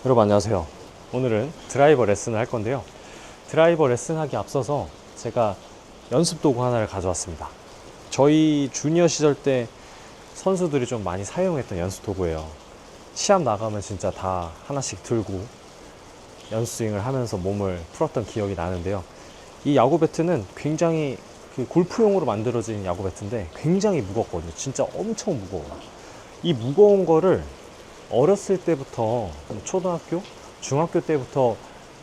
여러분 안녕하세요. 오늘은 드라이버 레슨을 할 건데요. 드라이버 레슨하기 앞서서 제가 연습 도구 하나를 가져왔습니다. 저희 주니어 시절 때 선수들이 좀 많이 사용했던 연습 도구예요. 시합 나가면 진짜 다 하나씩 들고 연습 스윙을 하면서 몸을 풀었던 기억이 나는데요. 이 야구 배트는 굉장히 골프용으로 만들어진 야구 배트인데 굉장히 무겁거든요. 진짜 엄청 무거워요. 이 무거운 거를 어렸을 때부터 초등학교, 중학교 때부터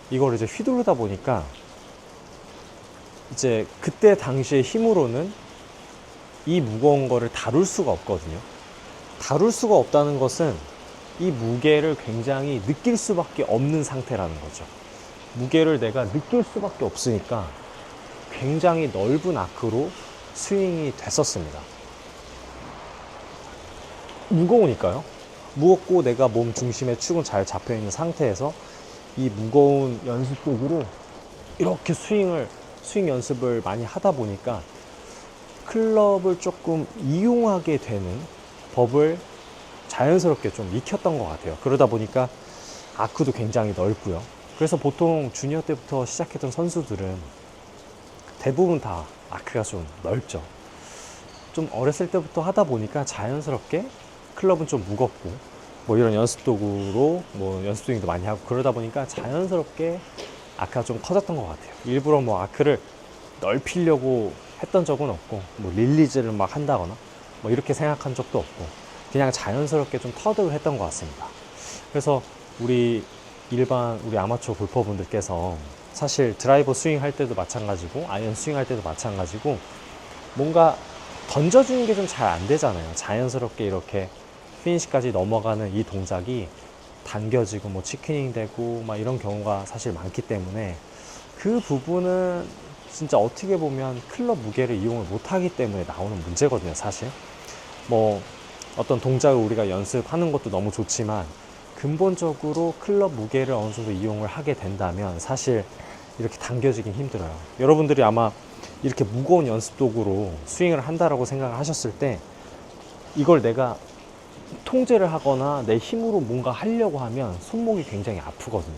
이걸 이제 휘두르다 보니까 이제 그때 당시의 힘으로는 이 무거운 거를 다룰 수가 없거든요. 다룰 수가 없다는 것은 이 무게를 굉장히 느낄 수밖에 없는 상태라는 거죠. 무게를 내가 느낄 수밖에 없으니까 굉장히 넓은 아크로 스윙이 됐었습니다. 무거우니까요. 무겁고 내가 몸 중심에 축은 잘 잡혀 있는 상태에서 이 무거운 연습 도구로 이렇게 스윙 연습을 많이 하다 보니까 클럽을 조금 이용하게 되는 법을 자연스럽게 좀 익혔던 것 같아요. 그러다 보니까 아크도 굉장히 넓고요. 그래서 보통 주니어 때부터 시작했던 선수들은 대부분 다 아크가 좀 넓죠. 좀 어렸을 때부터 하다 보니까 자연스럽게 클럽은 좀 무겁고 뭐 이런 연습 도구로 뭐 연습 스윙도 많이 하고 그러다 보니까 자연스럽게 아크가 좀 커졌던 것 같아요. 일부러 뭐 아크를 넓히려고 했던 적은 없고 뭐 릴리즈를 막 한다거나 뭐 이렇게 생각한 적도 없고 그냥 자연스럽게 좀 터득을 했던 것 같습니다. 그래서 우리 아마추어 골퍼분들께서 사실 드라이버 스윙 할 때도 마찬가지고 아이언 스윙 할 때도 마찬가지고 뭔가 던져주는 게 좀 잘 안 되잖아요. 자연스럽게 이렇게 피니시까지 넘어가는 이 동작이 당겨지고 뭐 치키닝 되고 막 이런 경우가 사실 많기 때문에 그 부분은 진짜 어떻게 보면 클럽 무게를 이용을 못하기 때문에 나오는 문제거든요. 사실 뭐 어떤 동작을 우리가 연습하는 것도 너무 좋지만 근본적으로 클럽 무게를 어느 정도 이용을 하게 된다면 사실 이렇게 당겨지긴 힘들어요. 여러분들이 아마 이렇게 무거운 연습 도구로 스윙을 한다라고 생각을 하셨을 때 이걸 내가 통제를 하거나 내 힘으로 뭔가 하려고 하면 손목이 굉장히 아프거든요.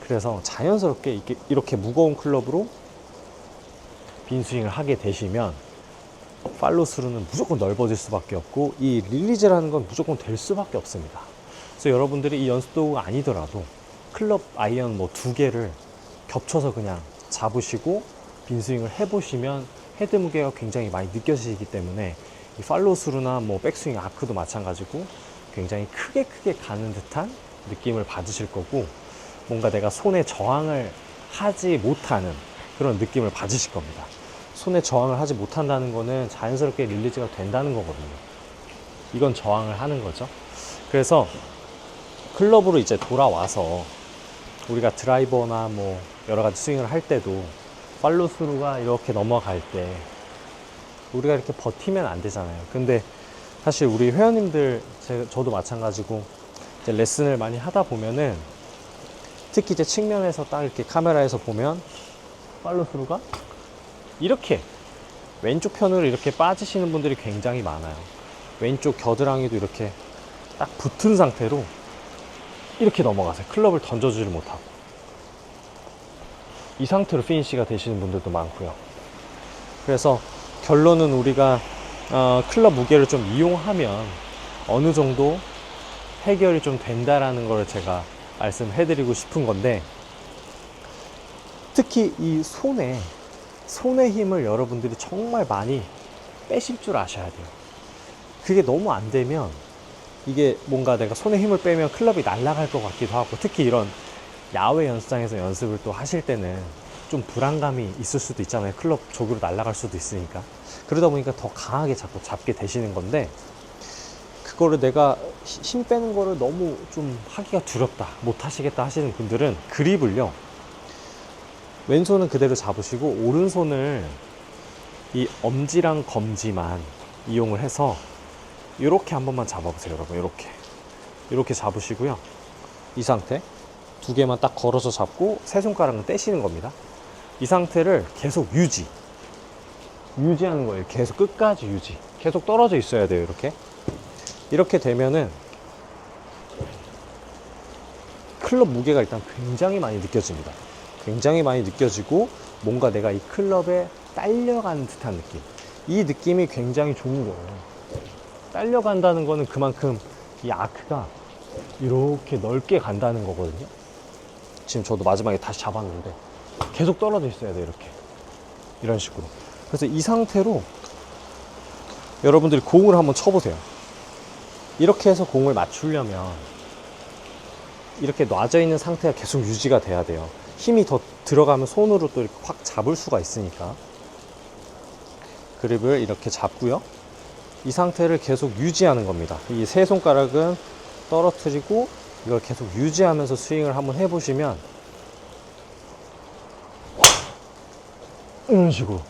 그래서 자연스럽게 이렇게 무거운 클럽으로 빈 스윙을 하게 되시면 팔로우 스루는 무조건 넓어질 수밖에 없고 이 릴리즈라는 건 무조건 될 수밖에 없습니다. 그래서 여러분들이 이 연습 도구가 아니더라도 클럽 아이언 뭐 2개를 겹쳐서 그냥 잡으시고 빈 스윙을 해보시면 헤드 무게가 굉장히 많이 느껴지기 때문에 이 팔로우 스루나 뭐 백스윙 아크도 마찬가지고 굉장히 크게 가는 듯한 느낌을 받으실 거고 뭔가 내가 손에 저항을 하지 못하는 그런 느낌을 받으실 겁니다. 손에 저항을 하지 못한다는 거는 자연스럽게 릴리즈가 된다는 거거든요. 이건 저항을 하는 거죠. 그래서 클럽으로 이제 돌아와서 우리가 드라이버나 뭐 여러 가지 스윙을 할 때도 팔로우 스루가 이렇게 넘어갈 때 우리가 이렇게 버티면 안 되잖아요. 근데 사실 우리 회원님들, 저도 마찬가지고 이제 레슨을 많이 하다 보면은 특히 이제 측면에서 딱 이렇게 카메라에서 보면 팔로우 스루가 이렇게 왼쪽 편으로 이렇게 빠지시는 분들이 굉장히 많아요. 왼쪽 겨드랑이도 이렇게 딱 붙은 상태로 이렇게 넘어가세요. 클럽을 던져주지 못하고 이 상태로 피니시가 되시는 분들도 많고요. 그래서 결론은 우리가 클럽 무게를 좀 이용하면 어느 정도 해결이 좀 된다라는 걸 제가 말씀해 드리고 싶은 건데 특히 이 손의 힘을 여러분들이 정말 많이 빼실 줄 아셔야 돼요. 그게 너무 안 되면 이게 뭔가 내가 손에 힘을 빼면 클럽이 날아갈 것 같기도 하고 특히 이런 야외 연습장에서 연습을 또 하실 때는 좀 불안감이 있을 수도 있잖아요. 클럽 저기로 날아갈 수도 있으니까. 그러다 보니까 더 강하게 자꾸 잡게 되시는 건데 그거를 내가 힘 빼는 거를 너무 좀 하기가 두렵다 못 하시겠다 하시는 분들은 그립을요 왼손은 그대로 잡으시고 오른손을 이 엄지랑 검지만 이용을 해서 이렇게 한 번만 잡아보세요. 여러분 이렇게 잡으시고요. 이 상태 2개만 딱 걸어서 잡고 세 손가락은 떼시는 겁니다. 이 상태를 계속 유지하는 거예요. 계속 끝까지 계속 떨어져 있어야 돼요. 이렇게 되면은 클럽 무게가 일단 굉장히 많이 느껴집니다. 굉장히 많이 느껴지고 뭔가 내가 이 클럽에 딸려가는 듯한 느낌. 이 느낌이 굉장히 좋은 거예요. 딸려간다는 거는 그만큼 이 아크가 이렇게 넓게 간다는 거거든요. 지금 저도 마지막에 다시 잡았는데 계속 떨어져 있어야 돼요. 이렇게. 이런 식으로. 그래서 이 상태로 여러분들이 공을 한번 쳐보세요. 이렇게 해서 공을 맞추려면 이렇게 놔져 있는 상태가 계속 유지가 돼야 돼요. 힘이 더 들어가면 손으로 또 이렇게 확 잡을 수가 있으니까. 그립을 이렇게 잡고요. 이 상태를 계속 유지하는 겁니다. 이 세 손가락은 떨어뜨리고 이걸 계속 유지하면서 스윙을 한번 해보시면 이런 식으로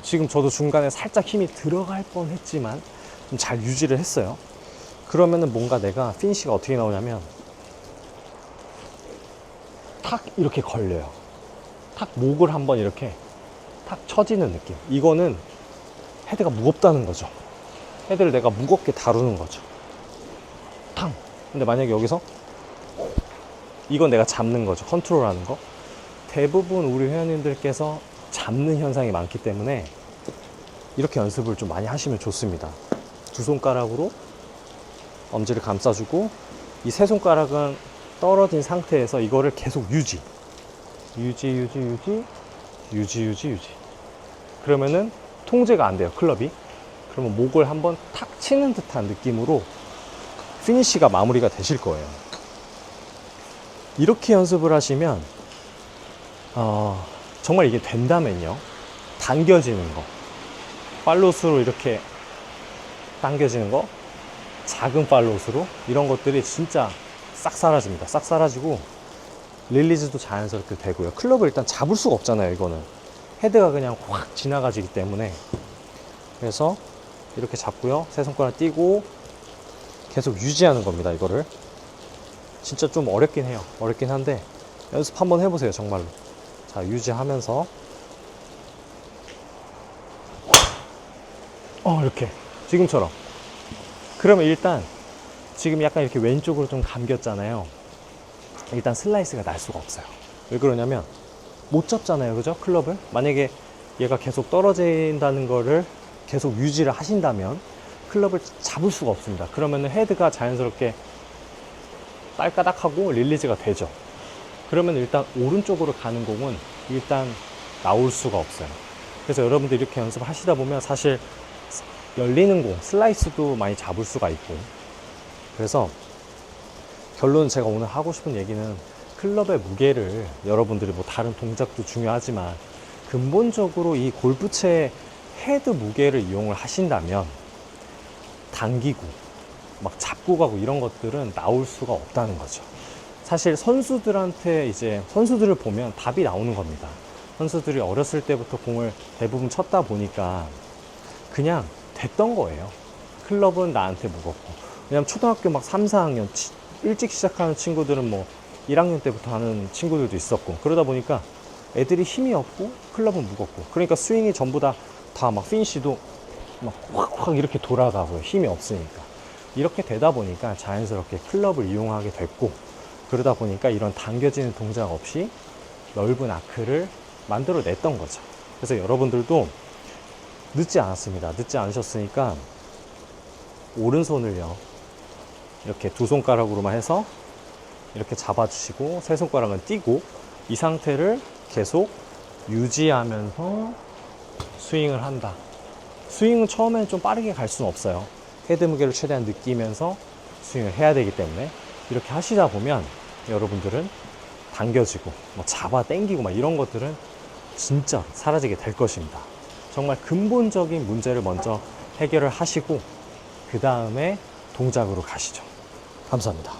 지금 저도 중간에 살짝 힘이 들어갈 뻔 했지만 좀 잘 유지를 했어요. 그러면은 뭔가 내가 피니시가 어떻게 나오냐면 탁 이렇게 걸려요. 탁 목을 한번 이렇게 탁 쳐지는 느낌. 이거는 헤드가 무겁다는 거죠. 헤드를 내가 무겁게 다루는 거죠. 탕. 근데 만약에 여기서 이건 내가 잡는 거죠. 컨트롤하는 거. 대부분 우리 회원님들께서 잡는 현상이 많기 때문에 이렇게 연습을 좀 많이 하시면 좋습니다. 두 손가락으로 엄지를 감싸주고 이 세 손가락은 떨어진 상태에서 이거를 계속 유지. 그러면은 통제가 안 돼요, 클럽이. 그러면 목을 한번 탁 치는 듯한 느낌으로 피니시가 마무리가 되실 거예요. 이렇게 연습을 하시면 정말 이게 된다면요, 당겨지는 거, 팔로스로 이렇게 당겨지는 거, 작은 팔로스로 이런 것들이 진짜 싹 사라집니다. 싹 사라지고 릴리즈도 자연스럽게 되고요. 클럽을 일단 잡을 수가 없잖아요. 이거는 헤드가 그냥 확 지나가지기 때문에. 그래서 이렇게 잡고요, 세 손가락 띄고 계속 유지하는 겁니다. 이거를 진짜 좀 어렵긴 해요. 어렵긴 한데 연습 한번 해보세요. 정말로. 자, 유지하면서 이렇게 지금처럼. 그러면 일단 지금 약간 이렇게 왼쪽으로 좀 감겼잖아요. 일단 슬라이스가 날 수가 없어요. 왜 그러냐면 못 잡잖아요. 그죠? 클럽을. 만약에 얘가 계속 떨어진다는 거를 계속 유지를 하신다면 클럽을 잡을 수가 없습니다. 그러면 헤드가 자연스럽게 딸까닥하고 릴리즈가 되죠. 그러면 일단 오른쪽으로 가는 공은 일단 나올 수가 없어요. 그래서 여러분들 이렇게 연습을 하시다 보면 사실 열리는 공, 슬라이스도 많이 잡을 수가 있고. 그래서 결론은 제가 오늘 하고 싶은 얘기는 클럽의 무게를 여러분들이 뭐 다른 동작도 중요하지만 근본적으로 이 골프채의 헤드 무게를 이용을 하신다면 당기고 막 잡고 가고 이런 것들은 나올 수가 없다는 거죠. 사실 선수들한테 이제 선수들을 보면 답이 나오는 겁니다. 선수들이 어렸을 때부터 공을 대부분 쳤다 보니까 그냥 됐던 거예요. 클럽은 나한테 무겁고. 왜냐면 초등학교 막 3, 4학년 일찍 시작하는 친구들은 뭐 1학년 때부터 하는 친구들도 있었고, 그러다 보니까 애들이 힘이 없고 클럽은 무겁고, 그러니까 스윙이 전부 다 막 피니시도 막 확 이렇게 돌아가고요. 힘이 없으니까. 이렇게 되다 보니까 자연스럽게 클럽을 이용하게 됐고, 그러다 보니까 이런 당겨지는 동작 없이 넓은 아크를 만들어 냈던 거죠. 그래서 여러분들도 늦지 않았습니다. 늦지 않으셨으니까 오른손을요, 이렇게 두 손가락으로만 해서 이렇게 잡아주시고 세 손가락은 띄고 이 상태를 계속 유지하면서 스윙을 한다. 스윙은 처음에는 좀 빠르게 갈 수는 없어요. 헤드 무게를 최대한 느끼면서 스윙을 해야 되기 때문에 이렇게 하시다 보면 여러분들은 당겨지고 뭐 잡아 당기고 막 이런 것들은 진짜 사라지게 될 것입니다. 정말 근본적인 문제를 먼저 해결을 하시고 그 다음에 동작으로 가시죠. 감사합니다.